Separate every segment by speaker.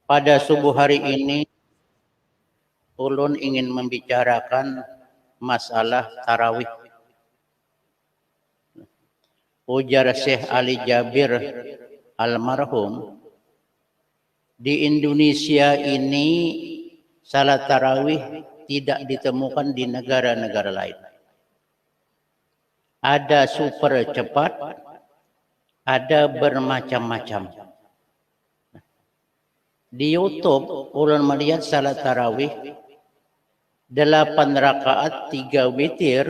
Speaker 1: Pada subuh hari ini, ulun ingin membicarakan masalah tarawih. Ujar Syekh Ali Jabir almarhum, di Indonesia ini salat tarawih tidak ditemukan di negara-negara lain. Ada super cepat, ada bermacam-macam. Di YouTube, ulun melihat salat tarawih 8 rakaat 3 witir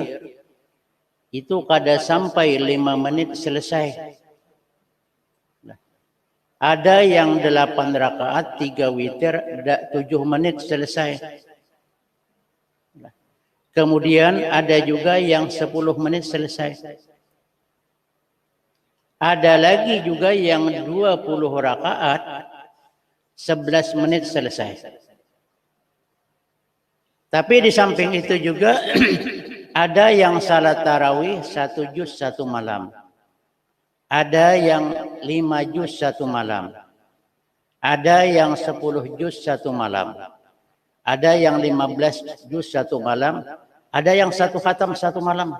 Speaker 1: itu kada sampai 5 menit selesai. Ada yang 8 rakaat 3 witir 7 menit selesai. Kemudian ada juga yang 10 menit selesai. Ada lagi juga yang 20 rakaat 11 menit selesai. Tapi di samping itu juga ada yang salat tarawih 1 juz 1 malam. Ada yang 5 juz 1 malam. Ada yang 10 juz 1 malam. Ada yang 15 juz 1 malam. Ada yang 1 khatam 1 malam.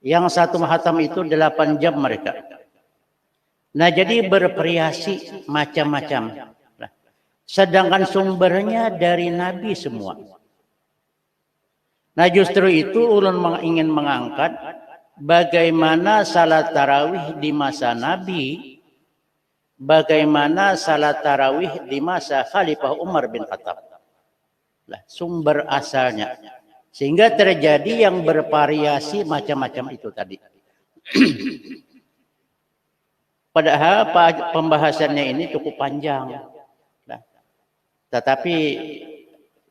Speaker 1: Yang 1 khatam itu 8 jam mereka. Nah, jadi bervariasi macam-macam. Sedangkan sumbernya dari Nabi semua. Nah, justru itu ulun ingin mengangkat bagaimana salat tarawih di masa Nabi, bagaimana salat tarawih di masa Khalifah Umar bin Khattab. Sumber asalnya. Sehingga terjadi yang bervariasi macam-macam itu tadi. Padahal pembahasannya ini cukup panjang. Tetapi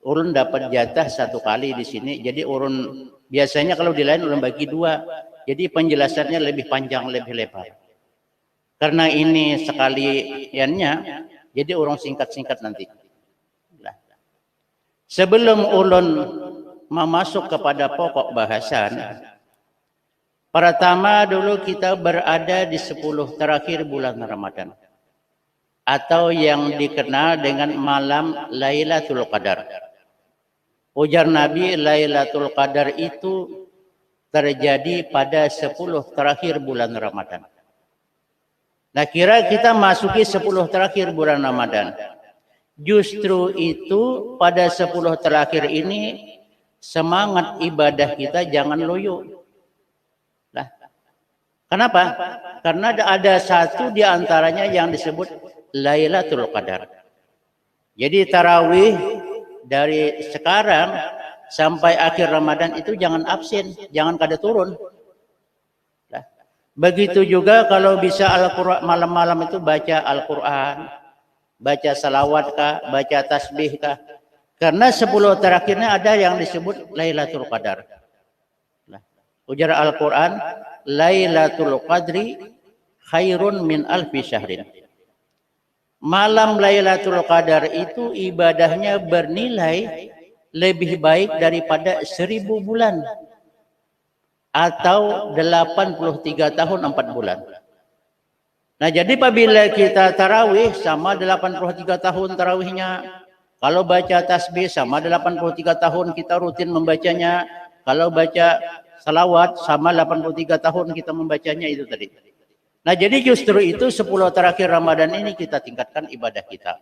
Speaker 1: ulun dapat jatah 1 kali di sini. Jadi ulun biasanya kalau di lain ulun bagi 2. Jadi penjelasannya lebih panjang, lebih lebar. Karena ini sekaliannya, jadi ulun singkat-singkat nanti. Sebelum ulun masuk kepada pokok bahasan, pertama dulu kita berada di 10 terakhir bulan Ramadan. Atau yang dikenal dengan malam Lailatul Qadar. Ujar Nabi, Lailatul Qadar itu terjadi pada 10 terakhir bulan Ramadan. Nah, kira kita masuki 10 terakhir bulan Ramadan. Justru itu pada 10 terakhir ini semangat ibadah kita jangan loyo. Nah, kenapa? Karena ada satu di antaranya yang disebut Lailatul Qadar. Jadi tarawih dari sekarang sampai akhir Ramadan itu jangan absen, jangan kada turun. Nah, begitu juga kalau bisa Al-Quran malam-malam itu baca Al-Quran, baca salawat kah, baca tasbih kah. Karena 10 terakhirnya ada yang disebut Lailatul Qadar. Nah, ujar Al-Quran, Lailatul Qadri khairun min alfi syahrin. Malam Lailatul Qadar itu ibadahnya bernilai lebih baik daripada 1000 bulan. Atau 83 tahun 4 bulan. Nah, jadi apabila kita tarawih sama 83 tahun tarawihnya. Kalau baca tasbih sama 83 tahun kita rutin membacanya. Kalau baca salawat sama 83 tahun kita membacanya itu tadi. Nah, jadi justru itu 10 terakhir Ramadan ini kita tingkatkan ibadah kita.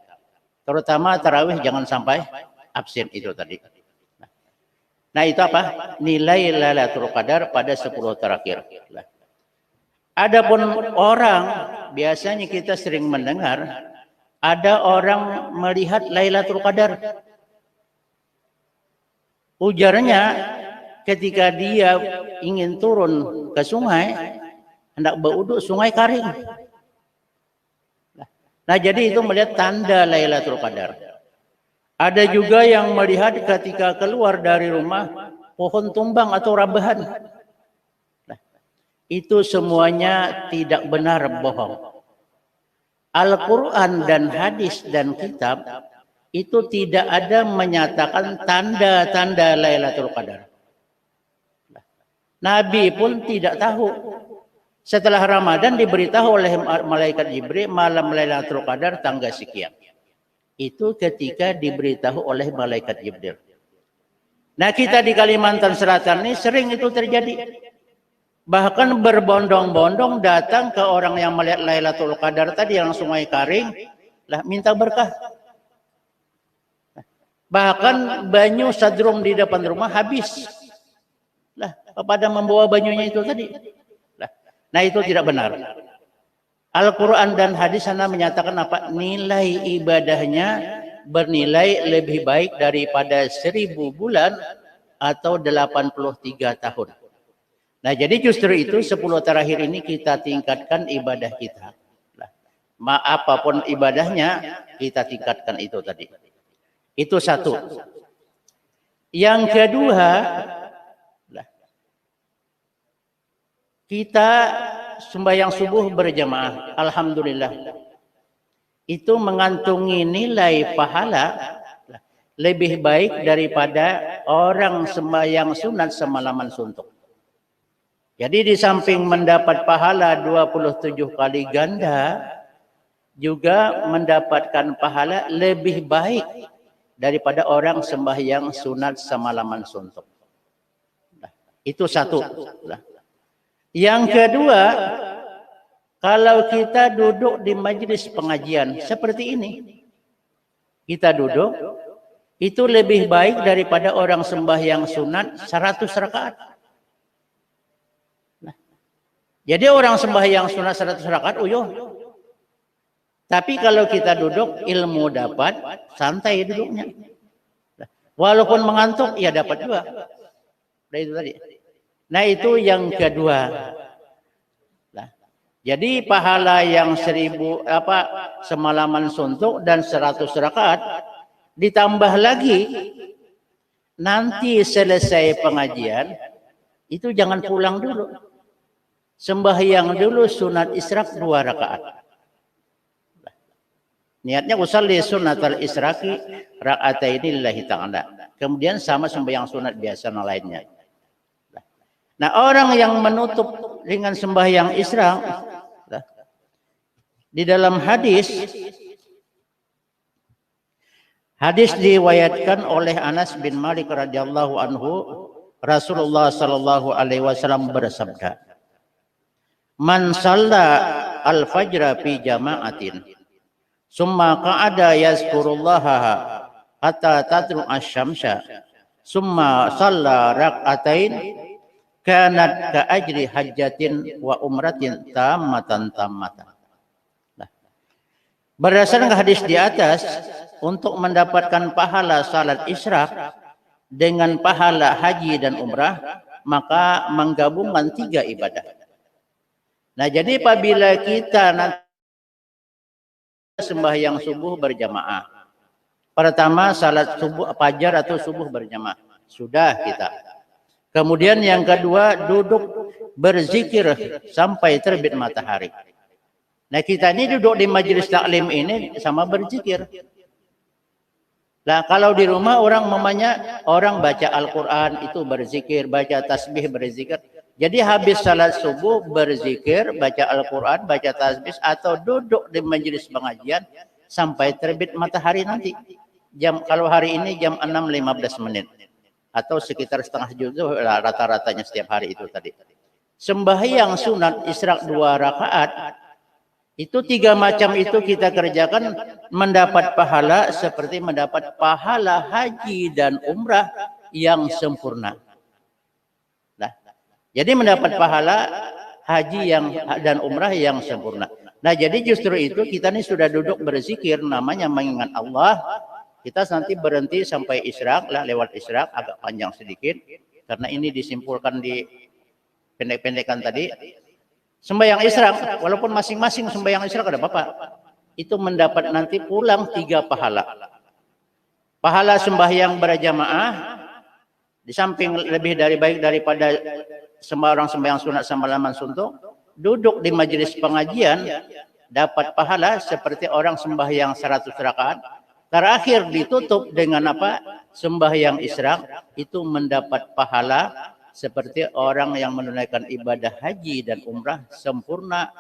Speaker 1: Terutama tarawih jangan sampai absen itu tadi. Nah, itu apa? Nilai Lailatul Qadar pada 10 terakhir. Adapun orang, biasanya kita sering mendengar, ada orang melihat Lailatul Qadar. Ujarnya, ketika dia ingin turun ke sungai, hendak berwudu, sungai kering. Nah, jadi itu melihat tanda Lailatul Qadar. Ada juga yang melihat ketika keluar dari rumah, pohon tumbang atau rabahan. Nah, itu semuanya tidak benar, bohong. Al-Quran dan hadis dan kitab itu tidak ada menyatakan tanda-tanda Lailatul Qadar. Nabi pun tidak tahu. Setelah Ramadan diberitahu oleh malaikat Jibril malam Lailatul Qadar tanggal sekian. Itu ketika diberitahu oleh malaikat Jibril. Nah, kita di Kalimantan Selatan ini sering itu terjadi. Bahkan berbondong-bondong datang ke orang yang melihat Lailatul Qadar tadi yang Sungai Karing, lah minta berkah. Bahkan banyu sadrum di depan rumah habis. Lah, pada membawa banyunya itu tadi. Nah, itu tidak benar. Al-Quran dan hadis sana menyatakan apa? Nilai ibadahnya bernilai lebih baik daripada 1000 bulan atau 83 tahun. Nah, jadi justru itu 10 terakhir ini kita tingkatkan ibadah kita. Nah, apapun ibadahnya kita tingkatkan itu tadi. Itu satu. Yang kedua, kita sembahyang subuh berjamaah, alhamdulillah. Itu mengantungi nilai pahala lebih baik daripada orang sembahyang sunat semalaman suntuk. Jadi di samping mendapat pahala 27 kali ganda, juga mendapatkan pahala lebih baik daripada orang sembahyang sunat semalaman suntuk. Itu satu. Yang kedua, kalau kita duduk di majelis pengajian seperti ini, kita duduk, itu lebih baik daripada orang sembahyang sunat 100 rakaat. Nah, jadi orang sembahyang sunat 100 rakaat, uyuh. Tapi kalau kita duduk, ilmu dapat, santai duduknya. Walaupun mengantuk, ya dapat juga. Nah, itu tadi. Nah, itu yang kedua. Nah, jadi pahala yang 1000 semalaman suntuk dan 100 rakaat ditambah lagi nanti selesai pengajian itu jangan pulang dulu. Sembahyang dulu sunat isyraq 2 rakaat. Niatnya usalli sunatal isyraqi raka'ataini lillahi ta'ala. Kemudian sama sembahyang sunat biasa lainnya. Nah, orang yang menutup dengan sembahyang isyraq di dalam hadis diriwayatkan oleh Anas bin Malik radhiyallahu anhu, Rasulullah sallallahu alaihi wasallam bersabda, "Man shalla al-fajra fi jama'atin, summa qa'ada yazkurullaha hatta tatlu asy-syamsa, summa shalla rak'atain kanat ka ajri hajjatin wa umratin tammatan. Nah, berdasarkan hadis di atas, untuk mendapatkan pahala salat isyraq dengan pahala haji dan umrah, maka menggabungkan 3 ibadah. Nah, jadi apabila kita nanti sembahyang subuh berjamaah, pertama salat subuh fajar atau subuh berjamaah, sudah kita. Kemudian yang kedua, duduk berzikir sampai terbit matahari. Nah, kita ini duduk di majelis taklim ini sama berzikir. Nah, kalau di rumah orang baca Al-Quran itu berzikir, baca tasbih berzikir. Jadi habis salat subuh berzikir, baca Al-Quran, baca tasbih, atau duduk di majelis pengajian sampai terbit matahari nanti. Kalau hari ini jam 6.15 menit. Atau sekitar setengah juz rata-ratanya setiap hari itu tadi. Sembahyang sunat isyraq 2 rakaat itu 3 macam itu kita kerjakan, mendapat pahala seperti mendapat pahala haji dan umrah yang sempurna. Nah, jadi mendapat pahala haji dan umrah yang sempurna. Nah, jadi justru itu kita ini sudah duduk berzikir, namanya mengingat Allah. Kita nanti berhenti sampai isyraq lah, lewat isyraq agak panjang sedikit karena ini disimpulkan di pendek-pendekan tadi. Sembahyang isyraq, walaupun masing-masing sembahyang isyraq ada apa-apa, itu mendapat nanti pulang 3 pahala. Pahala sembahyang berjamaah, di samping lebih baik daripada orang sembahyang sunat semalaman suntuk, duduk di majelis pengajian dapat pahala seperti orang sembahyang 100 rakaat. Terakhir ditutup dengan apa? Sembahyang isyraq itu mendapat pahala seperti orang yang menunaikan ibadah haji dan umrah sempurna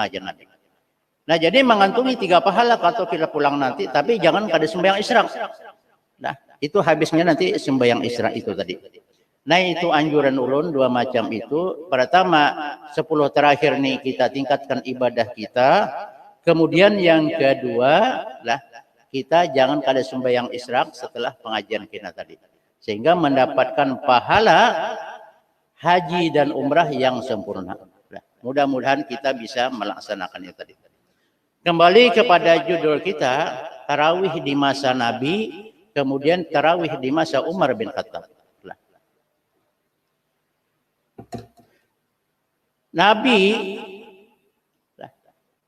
Speaker 1: aja nanti. Nah, jadi mengantungi 3 pahala kalau kita pulang nanti, tapi jangan kada sembahyang isyraq. Nah, itu habisnya nanti sembahyang isyraq itu tadi. Nah, itu anjuran ulun 2 macam itu. Pertama, 10 terakhir nih kita tingkatkan ibadah kita. Kemudian yang kedua, lah kita jangan kada sembahyang isyraq setelah pengajian kita tadi. Sehingga mendapatkan pahala haji dan umrah yang sempurna. Nah, mudah-mudahan kita bisa melaksanakannya tadi. Kembali kepada judul kita, tarawih di masa Nabi, kemudian tarawih di masa Umar bin Khattab. Nabi,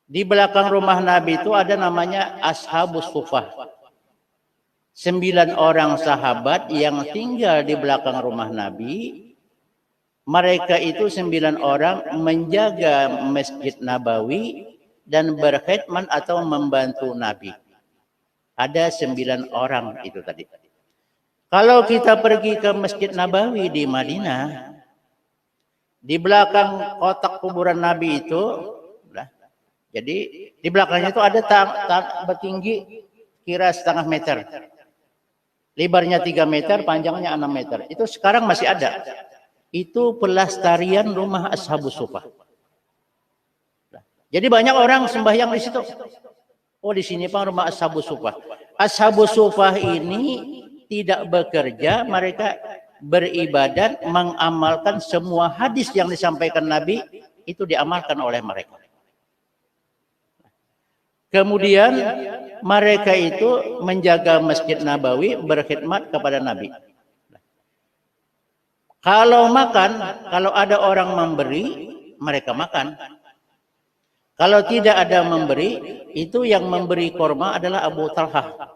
Speaker 1: di belakang rumah Nabi itu ada namanya Ashabus Sufah. 9 orang sahabat yang tinggal di belakang rumah Nabi. Mereka itu 9 orang menjaga Masjid Nabawi dan berkhidmat atau membantu Nabi. Ada 9 orang itu tadi. Kalau kita pergi ke Masjid Nabawi di Madinah, di belakang kotak kuburan Nabi itu, jadi di belakangnya itu ada bertinggi kira setengah meter. Lebarnya 3 meter, panjangnya 6 meter. Itu sekarang masih ada. Itu pelestarian rumah Ashabus Sufah. Jadi banyak orang sembahyang di situ. Oh, di sini Pak rumah Ashabus Sufah. Ashabus Sufah ini tidak bekerja, mereka beribadat, mengamalkan semua hadis yang disampaikan Nabi itu diamalkan oleh mereka. Kemudian mereka itu menjaga Masjid Nabawi, berkhidmat kepada Nabi. Kalau makan, kalau ada orang memberi, mereka makan. Kalau tidak ada memberi, itu yang memberi korma adalah Abu Talhah.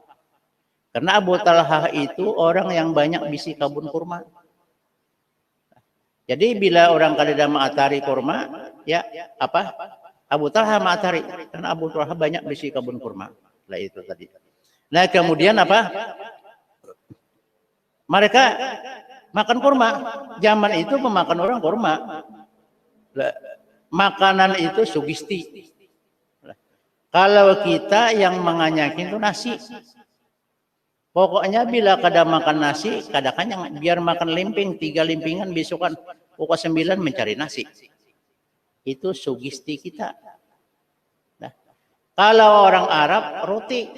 Speaker 1: Karena Abu Talhah itu orang yang banyak bisi kebun kurma. Jadi bila orang kada ma'atari kurma, ya apa? Abu Talhah ma'atari. Karena Abu Talhah banyak bisi kebun kurma. Lah itu tadi. Nah kemudian apa? Mereka makan kurma. Zaman itu memakan orang kurma. Makanan itu sugesti. Kalau kita yang menganyakin itu nasi. Pokoknya bila kada makan nasi, kada kenyang. Biar makan limping, 3 limpingan besokan. Pokok 9 mencari nasi. Itu sugesti kita. Nah, kalau orang Arab, roti.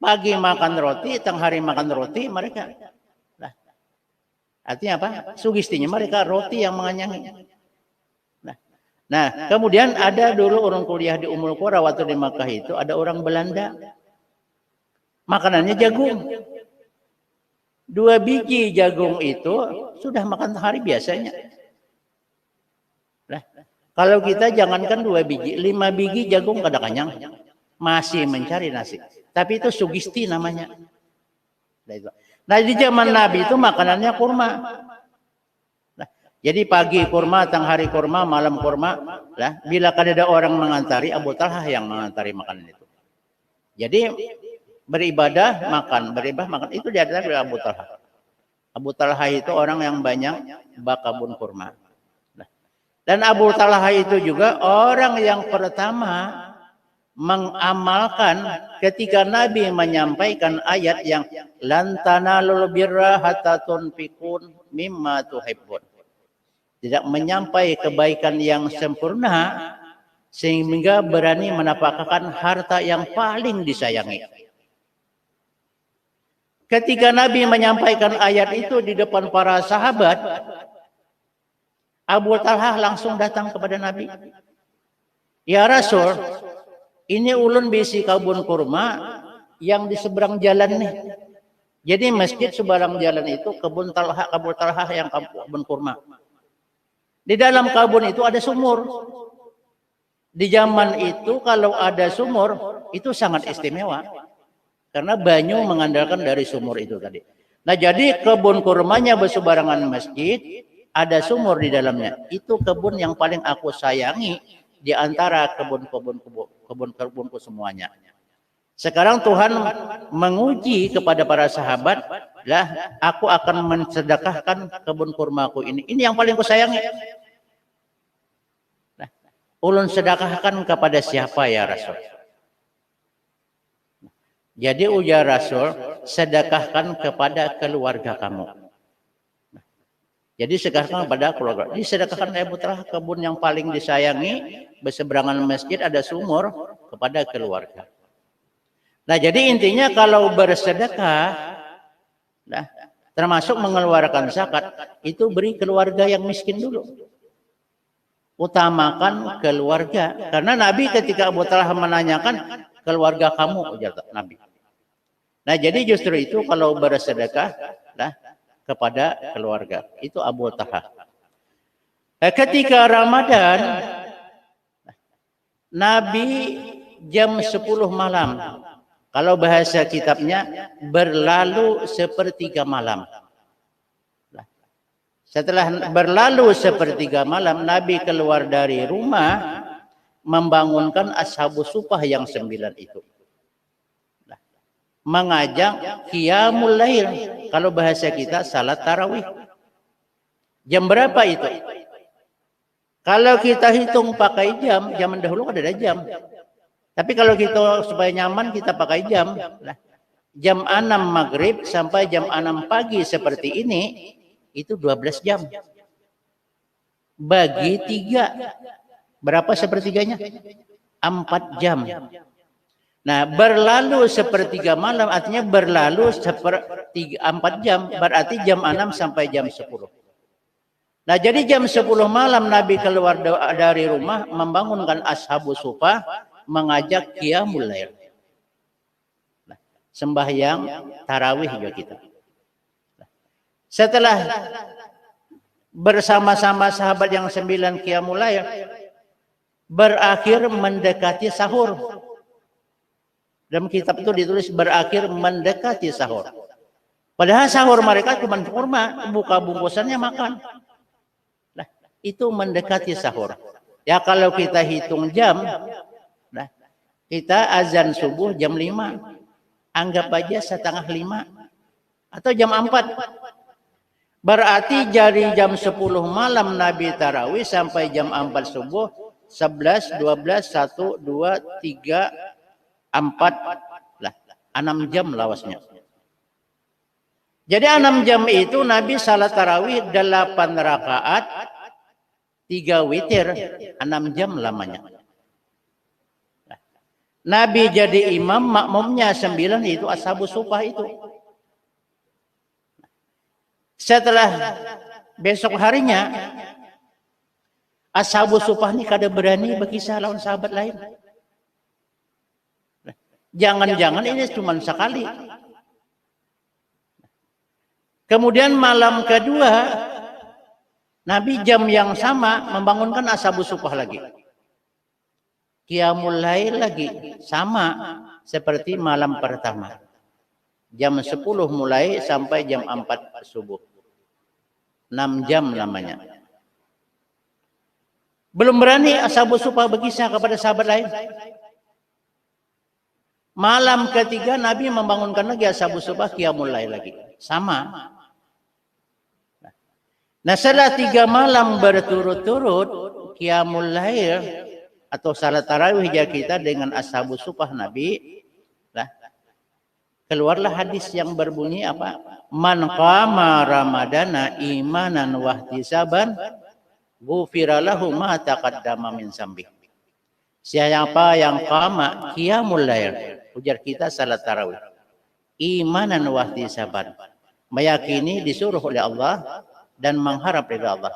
Speaker 1: Pagi makan roti, tengah hari makan roti, mereka. Artinya apa? Sugestinya mereka roti yang menganyangi. Nah, kemudian ada dulu orang kuliah di Ummul Qura waktu di Makkah itu ada orang Belanda. Makanannya jagung. 2 biji jagung itu sudah makan hari biasanya. Nah, kalau kita jangankan 2 biji, 5 biji jagung kada kenyang. Masih mencari nasi. Tapi itu sugesti namanya. Nah, di zaman Nabi itu makanannya kurma. Nah, jadi pagi kurma, tengah hari kurma, malam kurma. Nah, bila ada orang mengantari, Abu Talhah yang mengantari makanan itu. Jadi beribadah makan, itu diadakan oleh Abu Talhah. Abu Talhah itu orang yang banyak bakabun kurma. Nah, dan Abu Talhah itu juga orang yang pertama mengamalkan ketika Nabi menyampaikan ayat yang lan tanalul birra hatta tunfiqun mimma tuhibbun. Tidak menyampai kebaikan yang sempurna sehingga berani menapakkan harta yang paling disayangi. Ketika Nabi menyampaikan ayat itu di depan para sahabat, Abu Talhah langsung datang kepada Nabi. Ya Rasul, ini ulun bisi kebun kurma yang di seberang jalan nih. Jadi masjid seberang jalan itu kebun Talhah yang kebun kurma. Di dalam kebun itu ada sumur. Di zaman itu kalau ada sumur itu sangat istimewa. Karena banyu mengandalkan dari sumur itu tadi. Nah jadi kebun kurmanya bersebarangan masjid, ada sumur di dalamnya. Itu kebun yang paling aku sayangi di antara kebun-kebunku semuanya. Sekarang Tuhan menguji kepada para sahabat, lah aku akan mensedekahkan kebun kurmaku ini. Ini yang paling kusayangi. Nah, ulun sedekahkan kepada siapa ya Rasul? Jadi ujar Rasul, sedekahkan kepada keluarga kamu. Jadi sedekahkan kepada keluarga. Disedekahkan Abu Talhah kebun yang paling disayangi, berseberangan masjid ada sumur, kepada keluarga. Nah, jadi intinya kalau bersedekah, nah, termasuk mengeluarkan zakat, itu beri keluarga yang miskin dulu. Utamakan keluarga. Karena Nabi ketika Abu Talhah menanyakan, keluarga kamu, ujar Nabi. Nah, jadi justru itu kalau bersedekah, nah, kepada keluarga. Itu Abu Talhah. Ketika Ramadan, Nabi jam 10 malam. Kalau bahasa kitabnya, berlalu sepertiga malam. Setelah berlalu sepertiga malam, Nabi keluar dari rumah, membangunkan ashabus sufah yang 9 itu. Mengajak qiyamul lail. Kalau bahasa kita, salat tarawih. Jam berapa itu? Kalau kita hitung pakai jam, zaman dahulu kan ada jam. Tapi kalau kita supaya nyaman kita pakai jam. Nah, jam 6 maghrib sampai jam 6 pagi seperti ini, itu 12 jam. Bagi 3. Berapa sepertiganya? 4 jam. Nah, berlalu sepertiga malam artinya berlalu 4 jam. Berarti jam 6 sampai jam 10. Nah, jadi jam 10 malam Nabi keluar dari rumah, membangunkan ashabus sufah, mengajak qiyamul lail. Nah, sembahyang tarawih juga kita. Nah, setelah bersama-sama sahabat yang 9 qiyamul lail, berakhir mendekati sahur. Dalam kitab itu ditulis berakhir mendekati sahur. Padahal sahur mereka cuma kurma, buka bungkusannya makan. Nah, itu mendekati sahur. Ya kalau kita hitung jam, nah, kita azan subuh jam 5. Anggap aja setengah 5 atau jam 4. Berarti dari jam 10 malam Nabi tarawih sampai jam 4 subuh 11, 12, 1, 2, 3, 4 lah, 6 jam lawasnya. Jadi 6 jam itu Nabi salat tarawih 8 rakaat, 3 witir, 6 jam lamanya. Nabi jadi imam, makmumnya 9 itu ashabus sufah itu. Setelah besok harinya, ashabus sufah ini kada berani berkisah lawan sahabat lain. Jangan-jangan ini cuma sekali. Kemudian malam kedua, Nabi jam yang sama membangunkan ashabus sufah lagi. Qiyamul lail lagi, sama seperti malam pertama. Jam 10 mulai sampai jam 4 subuh. 6 jam lamanya. Belum berani ashabus sufah berkisah kepada sahabat lain. Malam ketiga Nabi membangunkan lagi ashabus sufah qiyamul lail lagi. Sama. Nah, setelah 3 malam berturut-turut qiyamul lail atau salat tarawih kita dengan ashabus sufah Nabi, nah, keluarlah hadis yang berbunyi apa? Man qama ramadana imanan wahtisaban ghufira lahu ma taqaddama min dzambi. Siapa yang qama qiyamul lail, ujar kita salat tarawih, imanan wahtisaban, meyakini disuruh oleh Allah dan mengharap ridha Allah.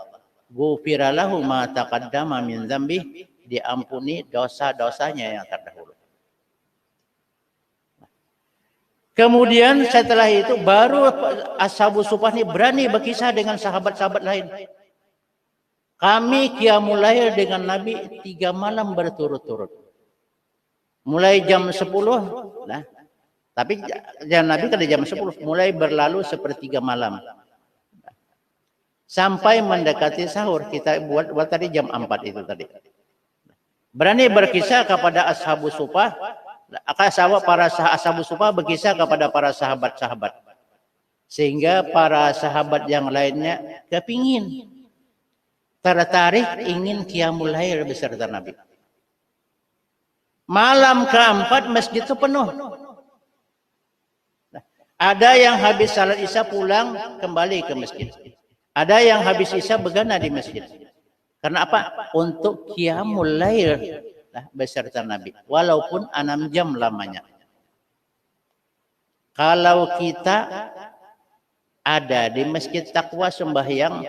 Speaker 1: Ghufira lahu ma taqaddama min dzambi, diampuni dosa-dosanya yang terdahulu. Kemudian setelah itu baru ashabus sufah ini berani berkisah dengan sahabat-sahabat lain. Kami qiyamul lail dengan Nabi 3 malam berturut-turut. Mulai jam 10, nah, tapi jam Nabi kan jam 10, mulai berlalu sepertiga malam. Sampai mendekati sahur, kita buat tadi jam 4 itu tadi. Berani berkisah kepada ashabus sufah Sahabat para ashabu sufa berkisah kepada para sahabat-sahabat. Sehingga para sahabat yang lainnya kepingin, tertarik ingin qiyamul lail beserta Nabi. Malam keempat masjid itu penuh. Ada yang habis salat isya pulang kembali ke masjid. Ada yang habis isya begana di masjid. Karena apa? Untuk qiyamul lail beserta Nabi. Walaupun 6 jam lamanya. Kalau kita ada di masjid Taqwa sembahyang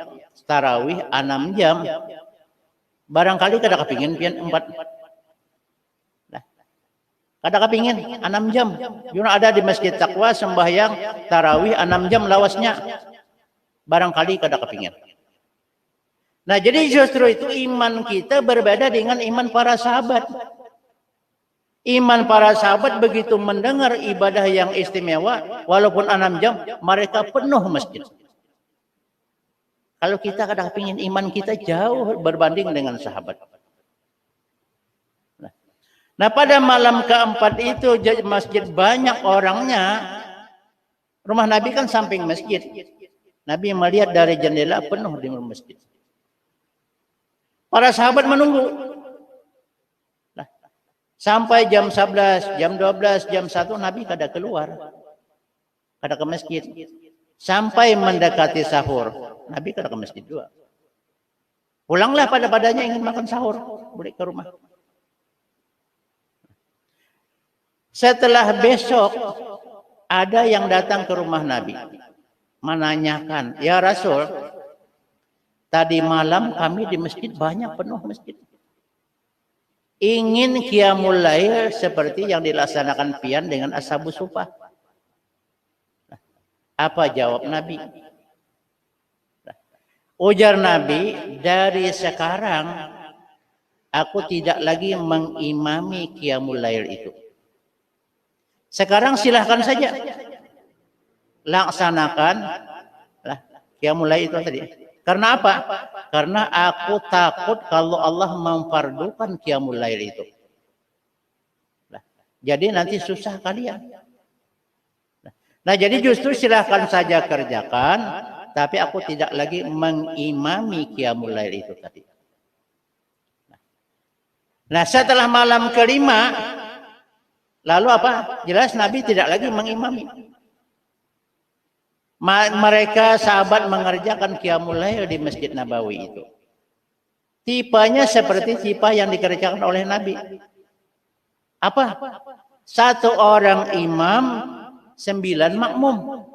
Speaker 1: tarawih 6 jam, barangkali kada kepingin pian 4. Kada kepingin 6 jam. Yuna ada di masjid Taqwa sembahyang tarawih 6 jam lawasnya, barangkali kada kepingin. Nah, jadi justru itu iman kita berbeda dengan iman para sahabat. Iman para sahabat begitu mendengar ibadah yang istimewa, walaupun 6 jam, mereka penuh masjid. Kalau kita kadang ingin iman kita jauh berbanding dengan sahabat. Nah, pada malam keempat itu masjid banyak orangnya. Rumah Nabi kan samping masjid. Nabi melihat dari jendela penuh di masjid. Para sahabat menunggu. Sampai jam 11, jam 12, jam 1 Nabi kada keluar. Kada ke masjid. Sampai mendekati sahur. Nabi kada ke masjid juga. Pulanglah pada-padanya ingin makan sahur. Balik ke rumah. Setelah besok ada yang datang ke rumah Nabi. Menanyakan, ya Rasul, tadi malam kami di masjid banyak penuh masjid. Ingin qiyamul lail seperti yang dilaksanakan pian dengan ashabu sufa. Apa jawab Nabi? Ujar Nabi, dari sekarang aku tidak lagi mengimami qiyamul lail itu. Sekarang silahkan saja laksanakan qiyamul lail itu tadi. Karena apa? Karena aku takut kalau Allah memfardukan qiyamul lail itu. Jadi nanti susah kalian. Nah, jadi justru silahkan saja kerjakan, tapi aku tidak lagi mengimami qiyamul lail itu tadi. Nah, setelah malam kelima, lalu apa? Jelas Nabi tidak lagi mengimami. Mereka sahabat mengerjakan qiyamul lail di Masjid Nabawi itu. Tipenya seperti tipe yang dikerjakan oleh Nabi. Apa? 1 orang imam, 9 makmum.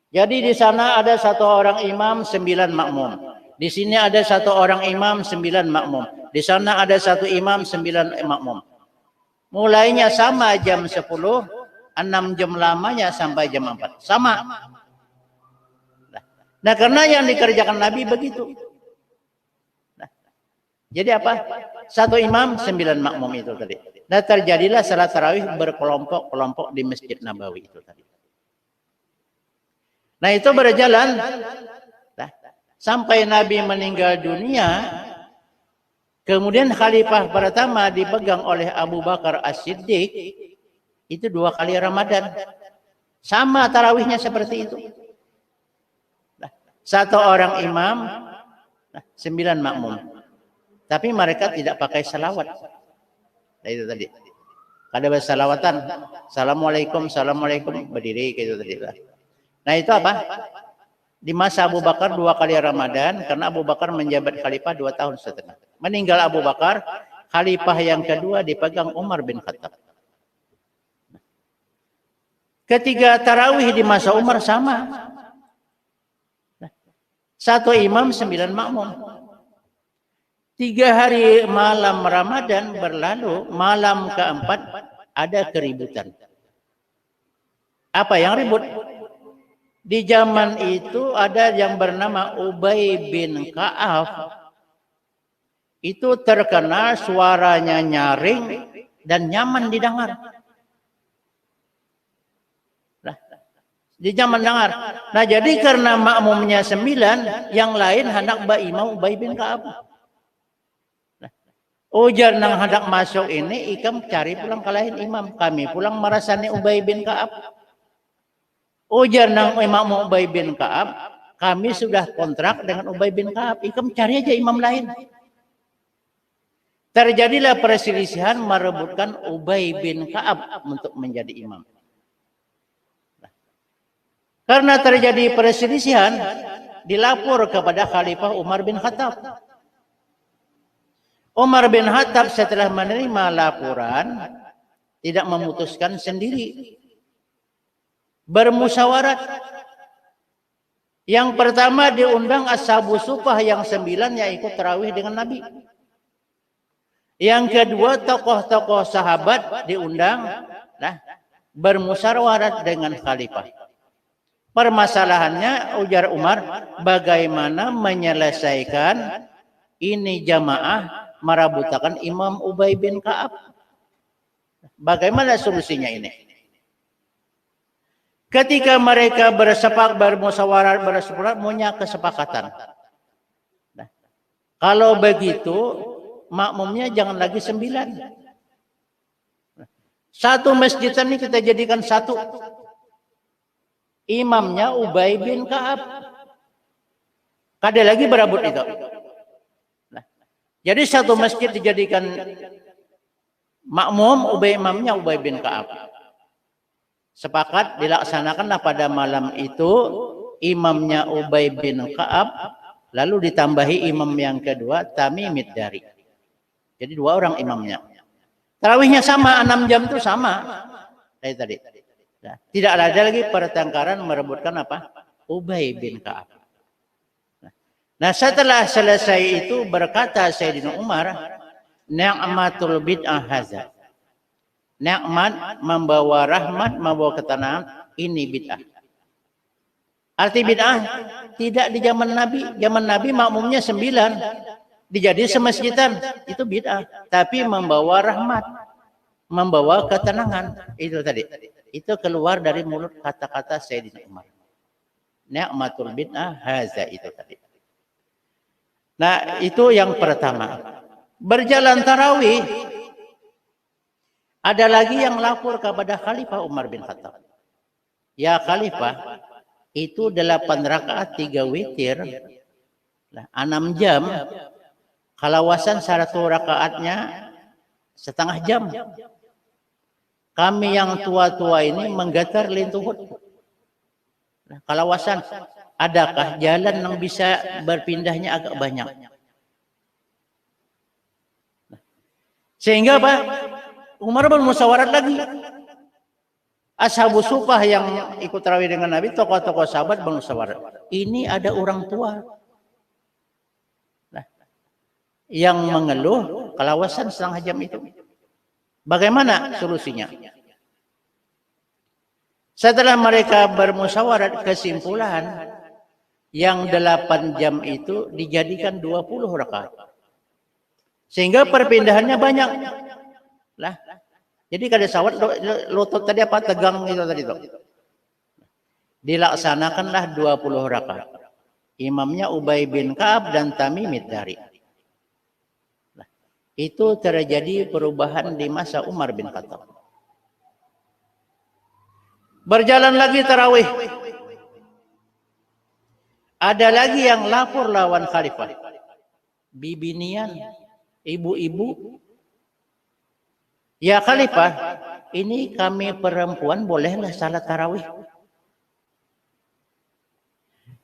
Speaker 1: Jadi di sana ada 1 orang imam, 9 makmum. Di sini ada 1 orang imam, 9 makmum. Di sana ada 1 imam, 9 makmum. Mulainya sama jam 10, 6 jam lamanya sampai jam 4. Sama. Nah, karena yang dikerjakan Nabi begitu. Nah, jadi apa? 1 imam, 9 makmum itu tadi. Nah, terjadilah salat tarawih berkelompok-kelompok di Masjid Nabawi itu tadi. Nah, itu berjalan sampai Nabi meninggal dunia. Kemudian khalifah pertama dipegang oleh Abu Bakar As-Siddiq. Itu 2 kali Ramadan. Sama tarawihnya seperti itu. 1 orang imam, 9 makmum. Tapi mereka tidak pakai salawat. Nah, itu tadi. Kada bersalawatan. Assalamualaikum, assalamualaikum, berdiri gitu tadi. Nah, itu apa? Di masa Abu Bakar 2 kali Ramadan, karena Abu Bakar menjabat khalifah 2 tahun setengah. Meninggal Abu Bakar, khalifah yang kedua dipegang Umar bin Khattab. Ketiga tarawih di masa Umar sama. 1 imam, 9 makmum. 3 hari malam Ramadan berlalu, malam keempat ada keributan. Apa yang ribut? Di zaman itu ada yang bernama Ubay bin Ka'ab. Itu terkenal suaranya nyaring dan nyaman didengar. Di zaman dengar. Nah, jadi karena makmumnya 9, yang lain hendak imam Ubay bin Ka'ab. Ujar nang hendak masuk ini, ikam cari pulang kalahin imam. Kami pulang merasani Ubay bin Ka'ab. Ujar nang Imam Ubay bin Ka'ab, kami sudah kontrak dengan Ubay bin Ka'ab. Ikam cari aja imam lain. Terjadilah perselisihan merebutkan Ubay bin Ka'ab untuk menjadi imam. Karena terjadi perselisihan, dilapor kepada Khalifah Umar bin Khattab. Umar bin Khattab setelah menerima laporan, tidak memutuskan sendiri. Bermusyawarat. Yang pertama diundang Ashabu Sufah yang 9 yang ikut tarawih dengan Nabi. Yang kedua tokoh-tokoh sahabat diundang, bermusyawarat dengan Khalifah. Permasalahannya, ujar Umar, bagaimana menyelesaikan ini jamaah merabutakan Imam Ubay bin Ka'ab. Bagaimana solusinya ini? Ketika mereka bermusyawarah punya kesepakatan. Kalau begitu, makmumnya jangan lagi 9. Satu masjid ini kita jadikan satu. Imamnya Ubay bin Ka'ab. Kada lagi berebut itu. Jadi satu masjid dijadikan makmum, imamnya Ubay bin Ka'ab. Sepakat dilaksanakanlah pada malam itu imamnya Ubay bin Ka'ab, lalu ditambahi imam yang kedua Tamim ad-Dari. Jadi 2 orang imamnya. Tarawihnya sama, 6 jam itu sama. Tadi. Nah, tidak ada lagi pertengkaran merebutkan apa? Ubay bin Ka'ab. Nah, setelah selesai itu berkata Sayyidina Umar, ni'matul bid'ah haza. Nikmat membawa rahmat, membawa ketenangan, ini bid'ah. Arti bid'ah tidak di zaman Nabi. Zaman Nabi makmumnya 9. Dijadi semasjidan, itu bid'ah. Tapi membawa rahmat, membawa ketenangan. Itu tadi. Itu keluar dari mulut kata-kata Sayyidina Umar. Ni'matul bid'ah haza, itu tadi. Nah, itu yang pertama. Berjalan tarawih, ada lagi yang lapor kepada Khalifah Umar bin Khattab. Ya Khalifah, itu 8 rakaat 3 witir, 6 jam. Kalawasan 1 rakaatnya setengah jam. Kami yang tua-tua ini menggetar lintuhut. Kalawasan. Adakah jalan yang bisa berpindahnya agak banyak? Sehingga apa? Umar bermusyawarat lagi. Ashabu Sufah yang ikut tarawih dengan Nabi, tokoh-tokoh sahabat bermusyawarat. Ini ada orang tua yang mengeluh kalawasan setengah jam itu. Bagaimana solusinya? Setelah mereka bermusyawarat, kesimpulan yang 8 jam itu dijadikan 20 rakaat. Sehingga perpindahannya banyak. Jadi kada sawat lutut tadi apa tegang itu tadi itu. Dilaksanakanlah 20 rakaat. Imamnya Ubay bin Ka'ab dan Tamim ad-Dari. Itu terjadi perubahan di masa Umar bin Khattab. Berjalan lagi tarawih. Ada lagi yang lapor lawan Khalifah. Bibinian, ibu-ibu. Ya Khalifah, ini kami perempuan bolehlah salat tarawih.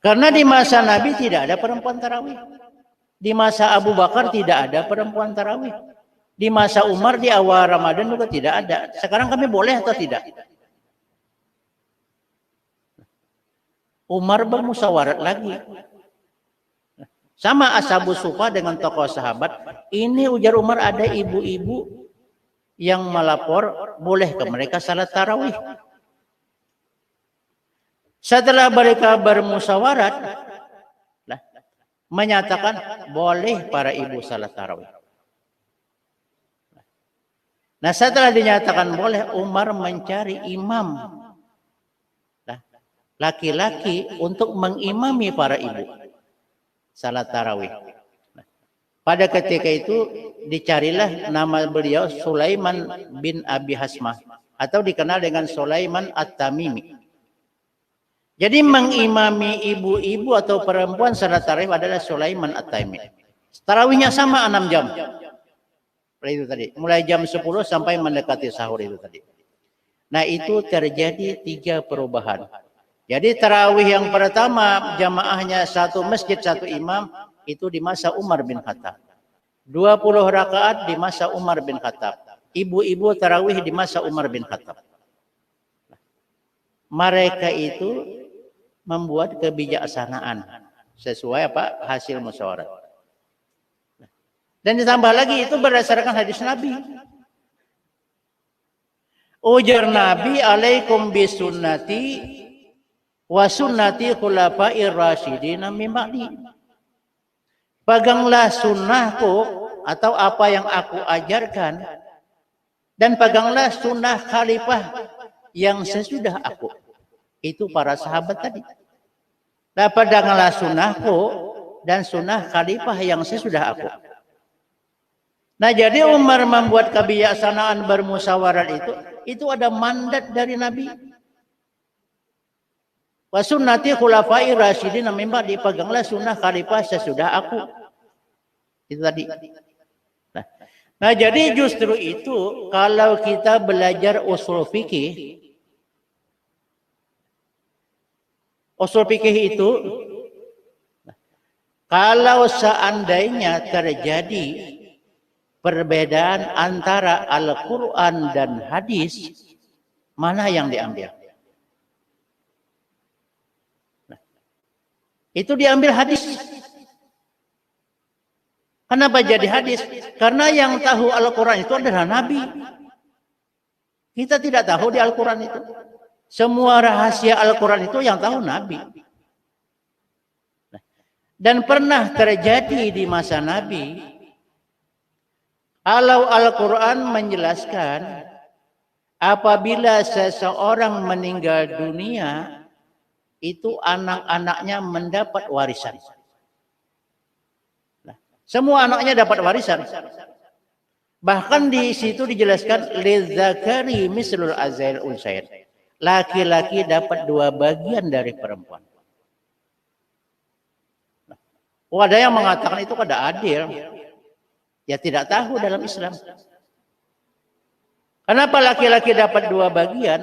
Speaker 1: Karena di masa Nabi tidak ada perempuan tarawih. Di masa Abu Bakar tidak ada perempuan tarawih. Di masa Umar di awal Ramadan juga tidak ada. Sekarang kami boleh atau tidak? Umar bermusyawarat lagi. Sama Ashabu Sufah dengan tokoh sahabat. Ini ujar Umar ada ibu-ibu yang melapor boleh ke mereka salat tarawih. Setelah mereka bermusyawarat, menyatakan boleh para ibu salat tarawih. Nah setelah dinyatakan boleh, Umar mencari imam laki-laki untuk mengimami para ibu salat tarawih. Pada ketika itu dicarilah nama beliau Sulaiman bin Abi Hasmah atau dikenal dengan Sulaiman At-Tamimi. Jadi mengimami ibu-ibu atau perempuan salat tarawih adalah Sulaiman At-Tamimi. Tarawihnya sama 6 jam. Itu tadi, mulai jam 10 sampai mendekati sahur itu tadi. Nah, itu terjadi 3 perubahan. Jadi tarawih yang pertama jamaahnya satu masjid satu imam itu di masa Umar bin Khattab. 20 rakaat di masa Umar bin Khattab. Ibu-ibu tarawih di masa Umar bin Khattab. Mereka itu membuat kebijaksanaan sesuai apa hasil musyawarah. Dan ditambah lagi itu berdasarkan hadis Nabi. Ujar Nabi, alaikum bisunnati wa sunnati khulafa'ir rasyidin min ba'di. Peganglah sunnahku atau apa yang aku ajarkan dan peganglah sunnah khalifah yang sesudah aku. Itu para sahabat tadi. Nah, pedanglah sunnahku dan sunnah khalifah yang sesudah aku. Nah, jadi Umar membuat kebijaksanaan bermusyawarah itu ada mandat dari Nabi. Wa sunnati khulafai rasyidin min ba'di, dipeganglah sunnah khalifah sesudah aku. Itu tadi. Nah, jadi justru itu kalau kita belajar usul fikih itu kalau seandainya terjadi perbedaan antara Al-Quran dan hadis, mana yang diambil? Nah, itu diambil hadis. Kenapa jadi hadis? Karena yang tahu Al-Quran itu adalah Nabi. Kita tidak tahu di Al-Quran itu. Semua rahasia Al-Quran itu yang tahu Nabi. Dan pernah terjadi di masa Nabi, kalau Al-Quran menjelaskan apabila seseorang meninggal dunia, itu anak-anaknya mendapat warisan. Nah, semua anaknya dapat warisan. Bahkan di situ dijelaskan lidzakari mislul azail unsayin. Laki-laki dapat 2 bagian dari perempuan. Oh, ada yang mengatakan itu kada adil. Ya tidak tahu dalam Islam. Kenapa laki-laki dapat 2 bagian?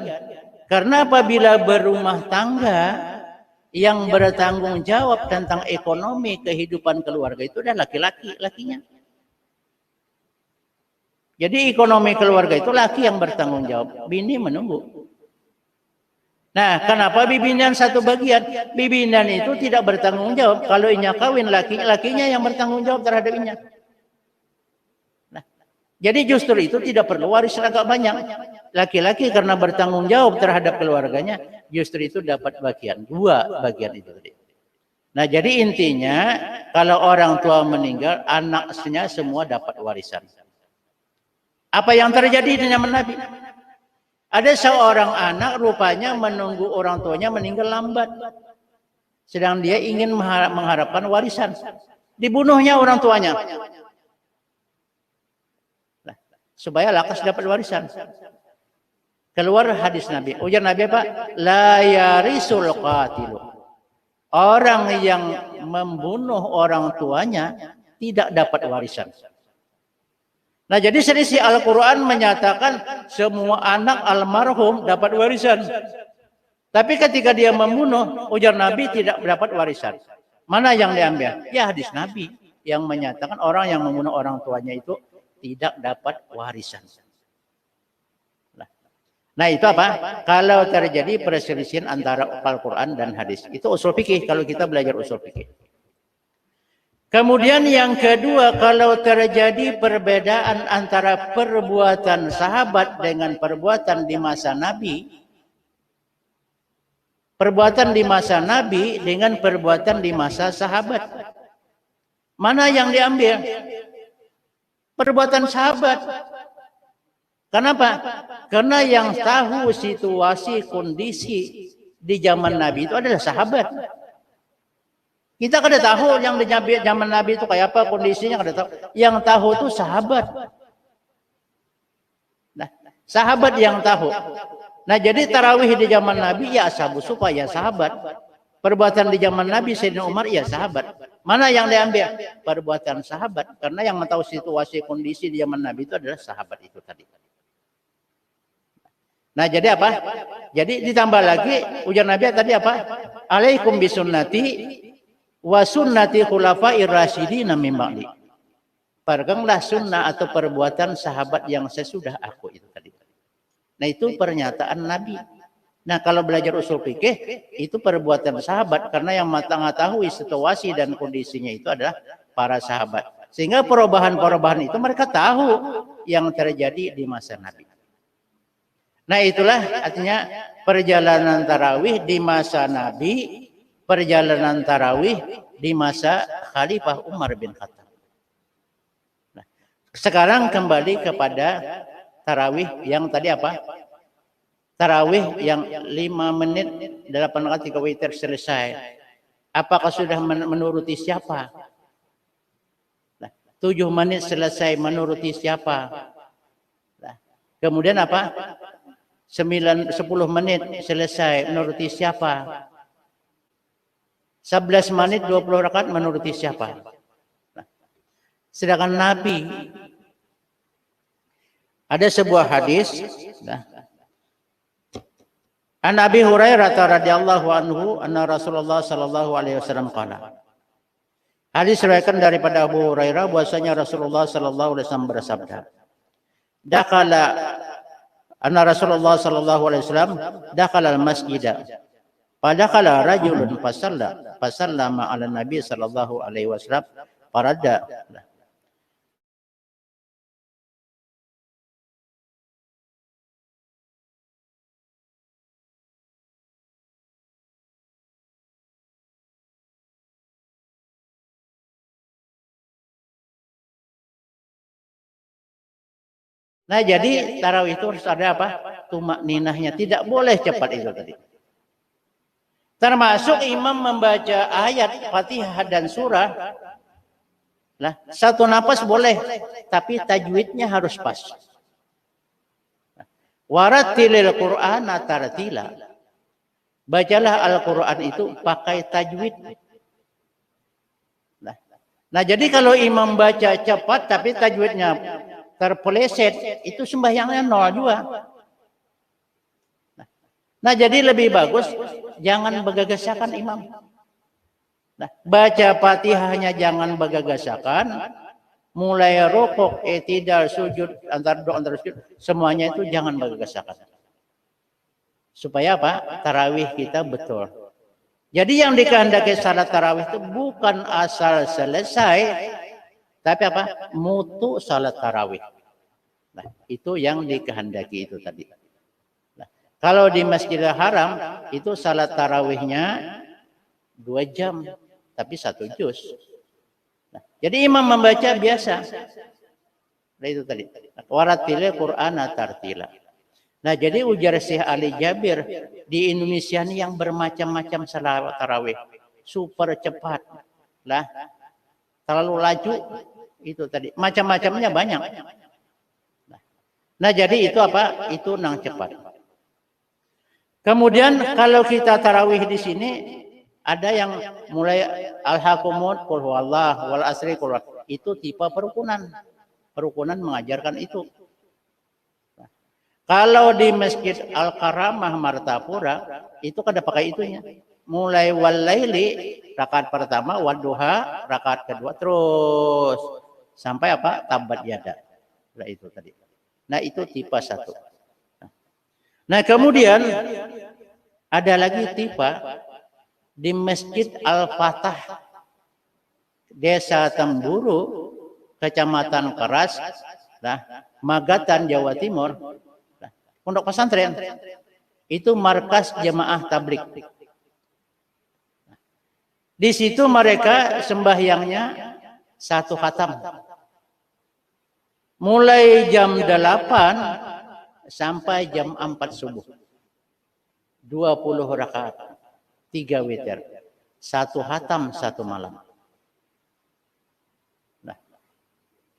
Speaker 1: Karena apabila berumah tangga yang bertanggung jawab tentang ekonomi kehidupan keluarga itu adalah laki-lakinya. Jadi ekonomi keluarga itu laki yang bertanggung jawab, bini menunggu. Nah, kenapa bibinan 1 bagian? Bibinan itu tidak bertanggung jawab. Kalau inya kawin lakinya yang bertanggung jawab terhadap inya. Nah, jadi justru itu tidak perlu waris agak banyak. Laki-laki karena bertanggung jawab terhadap keluarganya, justru itu dapat bagian. 2 bagian itu tadi. Nah, jadi intinya kalau orang tua meninggal, anaknya semua dapat warisan. Apa yang terjadi di zaman Nabi? Ada seorang anak rupanya menunggu orang tuanya meninggal lambat. Sedang dia ingin mengharapkan warisan. Dibunuhnya orang tuanya. Nah, supaya lakas dapat warisan. Keluar hadis Nabi. Ujar Nabi apa? La yarisul qatilu. Orang yang membunuh orang tuanya tidak dapat warisan. Nah, jadi selisih Al-Quran menyatakan semua anak almarhum dapat warisan. Tapi ketika dia membunuh, ujar Nabi tidak dapat warisan. Mana yang diambil? Ya hadis Nabi yang menyatakan orang yang membunuh orang tuanya itu tidak dapat warisan. Nah, itu apa? Kalau terjadi perselisihan antara Al-Quran dan hadis. Itu usul fikih kalau kita belajar usul fikih. Kemudian yang kedua, kalau terjadi perbedaan antara perbuatan sahabat dengan perbuatan di masa Nabi, perbuatan di masa Nabi dengan perbuatan di masa sahabat, mana yang diambil? Perbuatan sahabat. Kenapa? Karena yang tahu situasi kondisi di zaman Nabi itu adalah sahabat. Kita kada tahu yang di zaman Nabi itu kayak apa kondisinya, kada tahu. Yang tahu itu sahabat. Nah, sahabat yang tahu. Nah, jadi tarawih di zaman Nabi ya ashabu sufa ya sahabat. Perbuatan di zaman Nabi Sayyidina Umar ya sahabat. Mana yang diambil? Perbuatan sahabat. Karena yang tahu situasi kondisi di zaman Nabi itu adalah sahabat itu tadi. Nah, jadi apa? Jadi ditambah lagi ujar Nabi tadi apa? Alaikum bisunnati wa sunnati khulafa'ir rasyidin min ba'di. Peganglah sunnah atau perbuatan sahabat yang sesudah aku itu tadi. Nah, itu pernyataan Nabi. Nah, kalau belajar usul fikih itu perbuatan sahabat karena yang mengetahui situasi dan kondisinya itu adalah para sahabat. Sehingga perubahan-perubahan itu mereka tahu yang terjadi di masa Nabi. Nah, itulah artinya perjalanan tarawih di masa Nabi, perjalanan tarawih di masa Khalifah Umar bin Khattab. Nah, sekarang kembali kepada tarawih yang tadi apa? Tarawih yang 5 menit 8 rakaat 3 witir selesai. Apakah sudah menuruti siapa? Nah, 7 menit selesai menuruti siapa? Nah, kemudian apa? 10 menit selesai menuruti siapa? 11 menit 20 rakaat menuruti siapa? Nah, sedangkan Nabi ada sebuah hadis, nah, An Abi Hurairah radhiyallahu anhu anna Rasulullah sallallahu alaihi wasallam qala. Hadis riwayatkan daripada Abu Hurairah bahwasanya Rasulullah sallallahu alaihi wasallam bersabda. Dakhala anna Rasulullah sallallahu alaihi wasallam dakhala al-masjid. Padakhala rajulun fasallama ala Nabi sallallahu alaihi wasallam farada. Nah, jadi tarawih itu harus ada apa? Tumak ninahnya. Tidak boleh cepat itu tadi. Termasuk imam membaca ayat Fatihah dan surah. Nah, satu napas boleh, tapi tajwidnya harus pas. Warattilil Qur'ana tartila. Bacalah Al-Quran itu pakai tajwid. Nah, jadi kalau imam baca cepat tapi tajwidnya terpeleset, itu sembahyangnya 0 juga. Nah, jadi lebih bagus jangan bergagasakan imam. Nah, baca Fatihahnya jangan bergagasakan, mulai rukuk, i'tidal, sujud, antar doa antar sujud, semuanya itu jangan bergagasakan. Supaya apa? Tarawih kita betul. Jadi yang dikehendaki salat tarawih itu bukan asal selesai, tapi apa? Mutu salat tarawih. Nah, itu yang dikehendaki itu tadi. Nah, kalau di Masjidil Haram itu salat tarawihnya 2 jam, tapi 1 juz. Nah, jadi imam membaca biasa. Nah, itu tadi. Warattilil Qur'ana tartila. Nah, jadi ujar Syekh Ali Jabir, di Indonesia ini yang bermacam-macam salat tarawih, super cepat, lah, terlalu laju, itu tadi, macam-macamnya banyak. Nah, jadi itu apa? Itu nang cepat. Kemudian kalau kita tarawih di sini, ada yang mulai al-hakumut, qul huwallah, wal asri, qul huwallah. Itu tipe perukunan. Perukunan mengajarkan itu. Kalau di Masjid Al-Karamah Martapura itu kada pakai itunya. Mulai walaili rakaat pertama, wadduha rakaat kedua, terus sampai apa? Tabat yada. Nah, itu tadi. Nah, itu tipe 1. Nah, kemudian ada lagi tipe di Masjid Al-Fatah Desa Temburu, Kecamatan Keras, nah, Magatan, Jawa Timur. Pondok pesantren itu markas jemaah tablik. Di situ mereka sembahyangnya 1 khatam. Mulai jam 8 sampai jam 4 subuh. 20 rakaat, 3 witir. 1 khatam 1 malam. Nah,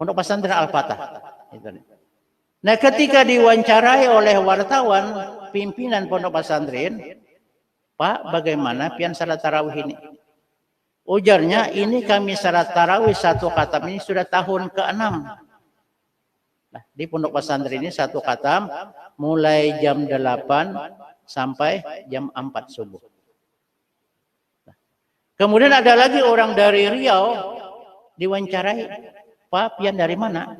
Speaker 1: Pondok Pesantren Al-Fatah. Nah, ketika diwawancarai oleh wartawan pimpinan Pondok Pesantren, Pak, bagaimana pian salat tarawih ini? Ujarnya, ini kami salat tarawih 1 khatam ini sudah tahun ke-6. Nah, di Pondok Pesantren ini 1 khatam mulai jam 8 sampai jam 4 subuh. Nah, kemudian ada lagi orang dari Riau diwawancarai, Pak, pian dari mana?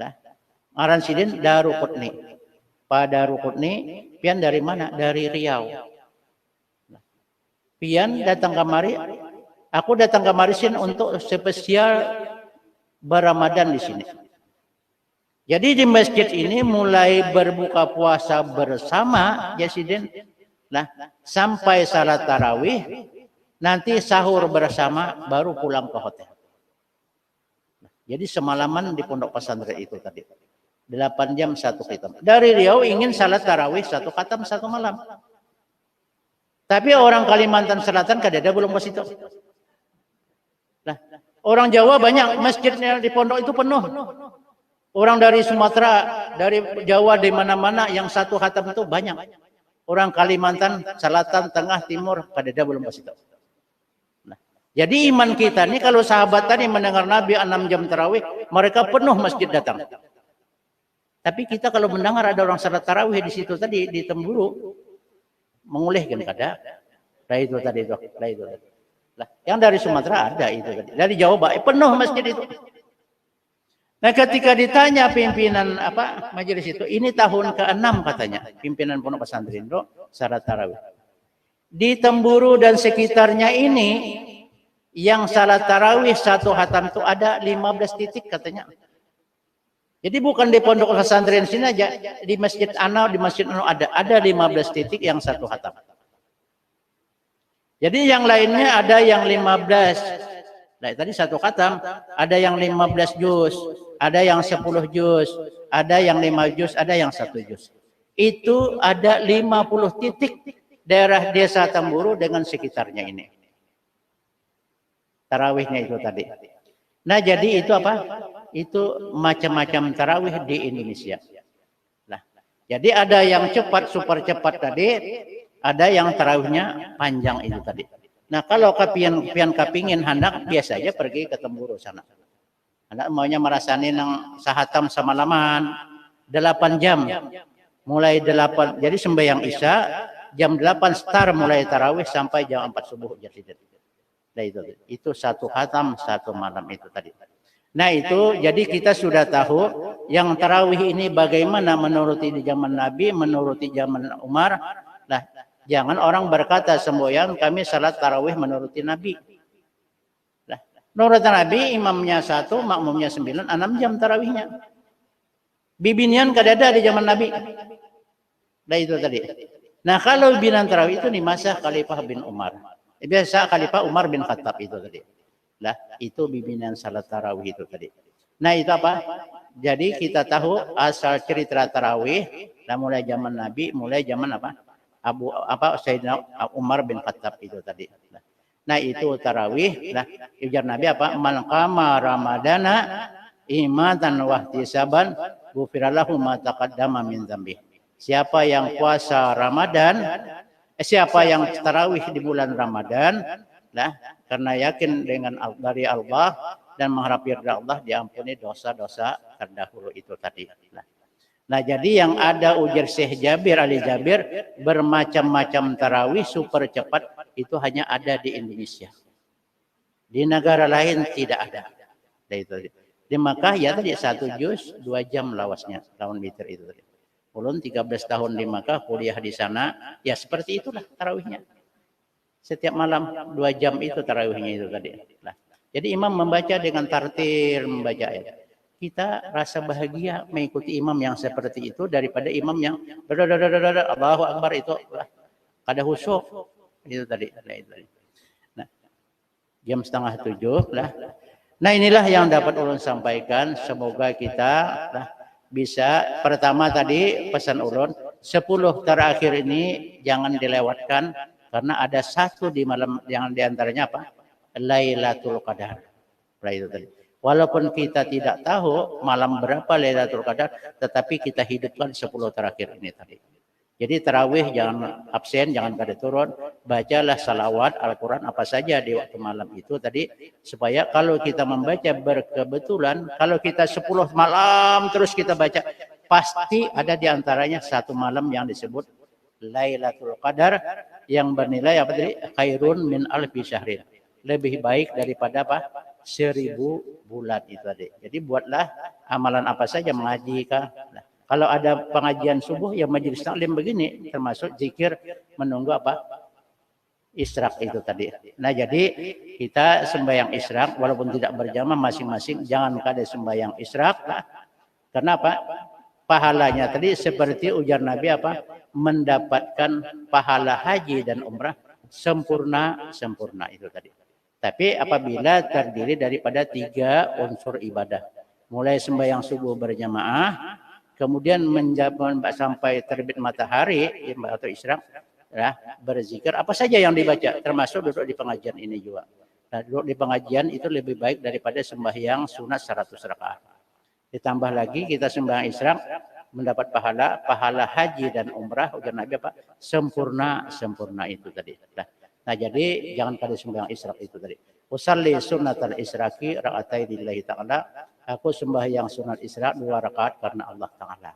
Speaker 1: Nah, ngaran sidin Daruqutni. Pak Daruqutni, pian dari mana? Dari Riau. Nah, pian datang kemari. Aku datang ke Marisin untuk spesial berRamadan di sini. Jadi di masjid ini mulai berbuka puasa bersama, ya Sidin. Nah, sampai salat tarawih, nanti sahur bersama, baru pulang ke hotel. Nah, jadi semalaman di Pondok Pesantren itu tadi. 8 jam 1 khatam. Dari Riau ingin salat tarawih 1 khatam 1 malam. Tapi orang Kalimantan Selatan kadada belum ke situ. Nah, orang Jawa banyak, masjidnya di pondok itu penuh. Orang dari Sumatera, dari Jawa, di mana-mana yang 1 khatam itu banyak. Orang Kalimantan, Selatan, Tengah, Timur, kadada belum ke situ. Nah, jadi iman kita ini kalau sahabat tadi mendengar Nabi 6 jam tarawih, mereka penuh masjid datang. Tapi kita kalau mendengar ada orang salat tarawih di situ tadi, di Temburu, mengulihkan kada. Nah itu tadi itu. Nah itu tadi. Lah, yang dari Sumatera ada itu tadi. Dari Jawa penuh masjid itu. Nah, ketika ditanya pimpinan majelis itu, ini tahun ke-6 katanya, pimpinan Pondok Pesantren itu salat tarawih. Di Temburu dan sekitarnya ini yang salat tarawih 1 khatam itu ada 15 titik katanya. Jadi bukan di Pondok Pesantren sini aja, di Masjid Ana, di Masjid Ana ada 15 titik yang 1 khatam. Jadi yang lainnya ada yang 15. Nah, tadi 1 khatam, ada yang 15 juz, ada yang 10 juz, ada yang 5 juz, ada yang 1 juz. Itu ada 50 titik daerah desa Temburu dengan sekitarnya ini. Tarawihnya itu tadi. Nah, jadi itu apa? Itu macam-macam tarawih di Indonesia. Nah, jadi ada yang cepat, super cepat tadi. Ada yang tarawihnya panjang itu tadi. Nah, kalau pian kapingin hendak biasa aja pergi ke Temburu sana. Hendak maunya merasani nang sahatam semalaman 8 jam. Mulai 8. Jadi sembahyang Isya jam 8 start mulai tarawih sampai jam 4 subuh jadi. Nah, itu 1 khatam 1 malam itu tadi. Nah, itu jadi kita sudah tahu yang tarawih ini bagaimana menuruti di zaman Nabi, menuruti zaman Umar. Nah, jangan orang berkata semboyan kami salat tarawih menuruti Nabi. Nah, menurut Nabi imamnya 1, makmumnya 9, 6 jam tarawihnya. Bibinian kadada di zaman Nabi. Nah, itu tadi. Nah, kalau binan tarawih itu di masa Khalifah bin Umar. Biasa Khalifah Umar bin Khattab itu tadi. Lah, itu bimbingan salat tarawih itu tadi. Nah, itu apa? Jadi kita tahu asal cerita tarawih, nah mulai zaman Nabi, mulai zaman Sayyidina Umar bin Khattab itu tadi. Nah, itu tarawih. Nah, ujar Nabi apa? Man qama ramadana imatan wa ihtisaban ghufirallahu ma taqaddama min dzambi. Siapa yang puasa Ramadan, siapa yang tarawih di bulan Ramadan, nah, karena yakin dengan dari Allah dan mengharap ridha Allah diampuni dosa-dosa terdahulu itu tadi. Nah, jadi yang ada ujar Syekh Jabir Ali Jabir bermacam-macam tarawih super cepat itu hanya ada di Indonesia. Di negara lain tidak ada. Nah, itu. Di Makkah ya tadi 1 juz 2 jam lawasnya tahun meter itu tadi. Ulun 13 tahun di Makkah kuliah di sana, ya seperti itulah tarawihnya. Setiap malam 2 jam itu tarawihnya itu tadi. Nah, jadi imam membaca dengan tartil membaca ayat. Kita rasa bahagia mengikuti imam yang seperti itu daripada imam yang Allahu Akbar itu kada khusyuk itu tadi. Nah, jam 6:30 lah. Nah, inilah yang dapat ulun sampaikan. Semoga kita bisa pertama tadi pesan ulun 10 terakhir ini jangan dilewatkan. Karena ada satu di malam yang diantaranya apa? Lailatul Qadar. Itu tadi. Walaupun kita tidak tahu malam berapa Lailatul Qadar, tetapi kita hidupkan 10 terakhir ini tadi. Jadi tarawih jangan absen, jangan kada turun. Bacalah salawat Al-Quran apa saja di waktu malam itu tadi. Supaya kalau kita membaca berkebetulan, kalau kita 10 malam terus kita baca, pasti ada di antaranya satu malam yang disebut Lailatul Qadar yang bernilai apa tadi? Khairun min alfi syahrin. Lebih baik daripada apa? 1000 bulan itu tadi. Jadi buatlah amalan apa saja, mengaji kah. Nah, kalau ada pengajian subuh yang majelis taklim begini, termasuk zikir menunggu apa? Isyraq itu tadi. Nah jadi kita sembahyang isyraq walaupun tidak berjamaah masing-masing, jangan kada sembahyang isyraq. Nah, kenapa? Pahalanya tadi seperti ujar Nabi apa? Mendapatkan pahala haji dan umrah sempurna itu tadi. Tapi apabila terdiri daripada 3 unsur ibadah, mulai sembahyang subuh berjamaah, kemudian menjabat sampai terbit matahari atau isyraq, ya, berzikir apa saja yang dibaca, termasuk duduk di pengajian ini juga. Nah, duduk di pengajian itu lebih baik daripada sembahyang sunat 100 rakaat. Ditambah lagi kita sembahyang isyraq mendapat pahala haji dan umrah, ujar Nabi apa? Sempurna itu tadi. Nah jadi jangan pada sembahyang isyraq itu tadi. Usalli sunnatal isyraqi rakaatai lillahi ta'ala. Aku sembahyang sunat isyraq 2 rakaat karena Allah Ta'ala.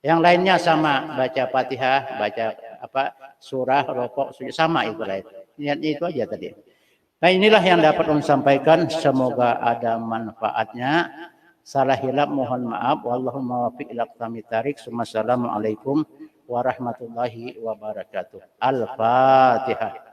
Speaker 1: Yang lainnya sama, baca Fatihah, baca apa surah, rokok, sujud, sama itu lain. Niatnya itu aja tadi. Nah inilah yang dapat saya sampaikan. Semoga ada manfaatnya. Salah hilap mohon maaf. Wallahumma wafiq ila aqwamit thariq. Assalamualaikum warahmatullahi wabarakatuh. Al-Fatihah.